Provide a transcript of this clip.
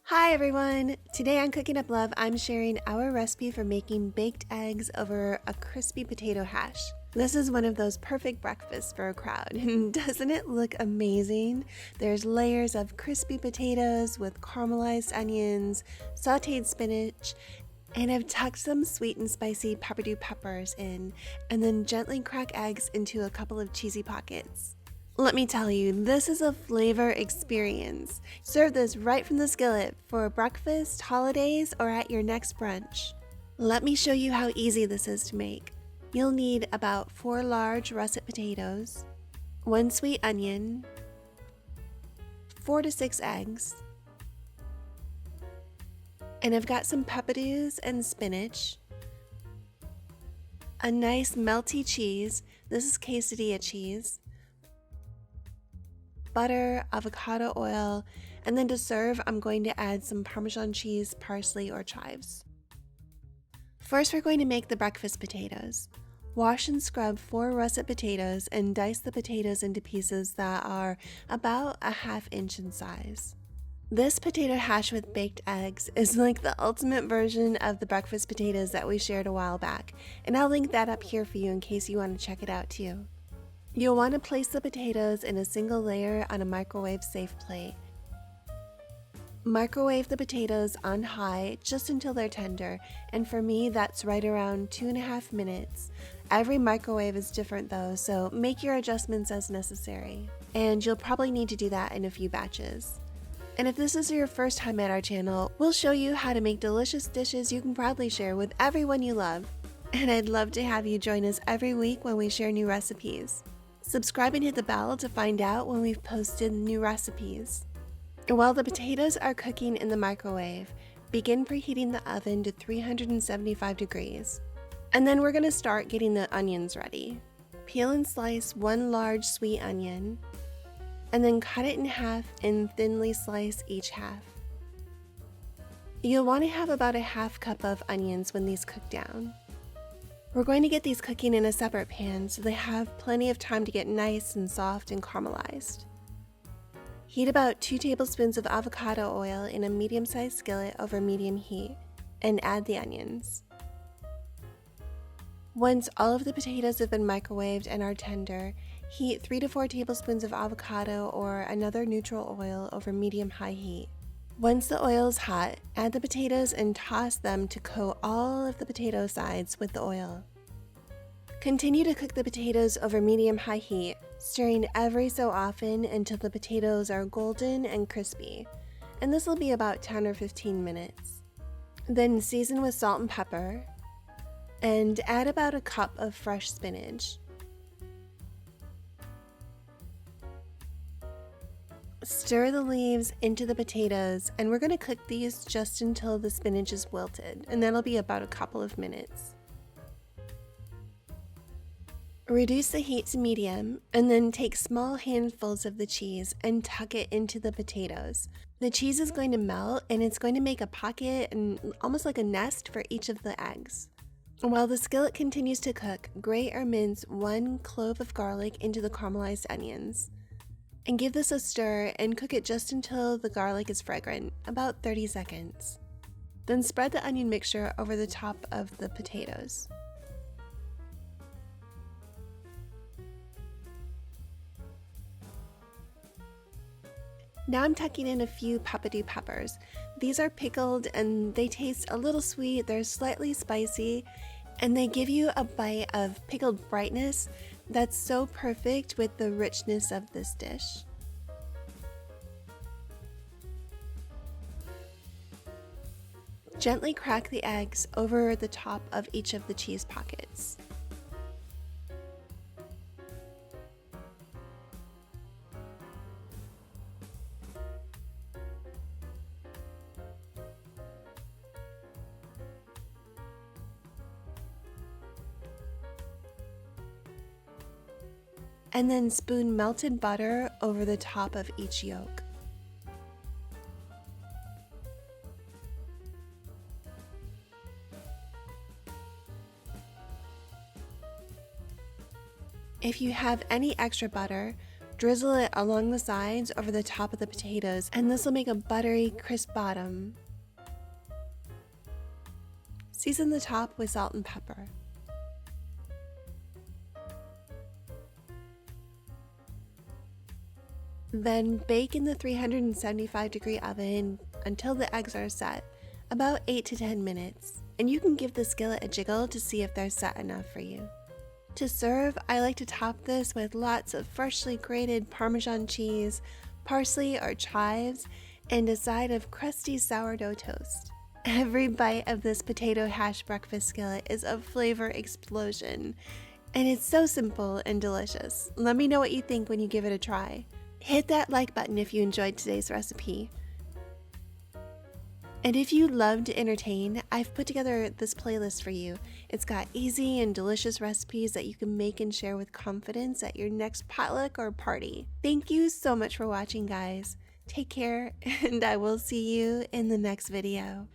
Hi everyone! Today on Cooking Up Love, I'm sharing our recipe for making baked eggs over a crispy potato hash. This is one of those perfect breakfasts for a crowd. Doesn't it look amazing? There's layers of crispy potatoes with caramelized onions, sauteed spinach, and I've tucked some sweet and spicy pepperdew peppers in, and then gently crack eggs into a couple of cheesy pockets. Let me tell you, this is a flavor experience. Serve this right from the skillet for breakfast, holidays, or at your next brunch. Let me show you how easy this is to make. You'll need about 4 large russet potatoes, 1 sweet onion, 4 to 6 eggs, and I've got some pepperdews and spinach, a nice melty cheese, this is quesadilla cheese, butter, avocado oil, and then to serve, I'm going to add some Parmesan cheese, parsley, or chives. First, we're going to make the breakfast potatoes. Wash and scrub 4 russet potatoes and dice the potatoes into pieces that are about a ½ inch in size. This potato hash with baked eggs is like the ultimate version of the breakfast potatoes that we shared a while back, and I'll link that up here for you in case you want to check it out too. You'll want to place the potatoes in a single layer on a microwave-safe plate. Microwave the potatoes on high just until they're tender, and for me that's right around 2.5 minutes. Every microwave is different though, so make your adjustments as necessary. And you'll probably need to do that in a few batches. And if this is your first time at our channel, we'll show you how to make delicious dishes you can proudly share with everyone you love. And I'd love to have you join us every week when we share new recipes. Subscribe and hit the bell to find out when we've posted new recipes. While the potatoes are cooking in the microwave, begin preheating the oven to 375 degrees. And then we're going to start getting the onions ready. Peel and slice 1 large sweet onion, and then cut it in half and thinly slice each half. You'll want to have about a ½ cup of onions when these cook down. We're going to get these cooking in a separate pan so they have plenty of time to get nice and soft and caramelized. Heat about 2 tablespoons of avocado oil in a medium-sized skillet over medium heat and add the onions. Once all of the potatoes have been microwaved and are tender, heat 3 to 4 tablespoons of avocado or another neutral oil over medium-high heat. Once the oil is hot, add the potatoes and toss them to coat all of the potato sides with the oil. Continue to cook the potatoes over medium-high heat, stirring every so often until the potatoes are golden and crispy, and this will be about 10 or 15 minutes. Then season with salt and pepper, and add about a cup of fresh spinach. Stir the leaves into the potatoes, and we're going to cook these just until the spinach is wilted, and that'll be about a couple of minutes. Reduce the heat to medium, and then take small handfuls of the cheese and tuck it into the potatoes. The cheese is going to melt, and it's going to make a pocket and almost like a nest for each of the eggs. While the skillet continues to cook, grate or mince 1 clove of garlic into the caramelized onions. And give this a stir and cook it just until the garlic is fragrant, about 30 seconds. Then spread the onion mixture over the top of the potatoes. Now I'm tucking in a few pepperdew peppers. These are pickled and they taste a little sweet, they're slightly spicy, and they give you a bite of pickled brightness that's so perfect with the richness of this dish. Gently crack the eggs over the top of each of the cheese pockets. And then spoon melted butter over the top of each yolk. If you have any extra butter, Drizzle it along the sides over the top of the potatoes, and this will make a buttery, crisp bottom. Season the top with salt and pepper. Then bake in the 375-degree oven until the eggs are set, about 8 to 10 minutes, and you can give the skillet a jiggle to see if they're set enough for you. To serve, I like to top this with lots of freshly grated Parmesan cheese, parsley or chives, and a side of crusty sourdough toast. Every bite of this potato hash breakfast skillet is a flavor explosion, and it's so simple and delicious. Let me know what you think when you give it a try. Hit that like button if you enjoyed today's recipe. And if you love to entertain, I've put together this playlist for you. It's got easy and delicious recipes that you can make and share with confidence at your next potluck or party. Thank you so much for watching, guys. Take care, and I will see you in the next video.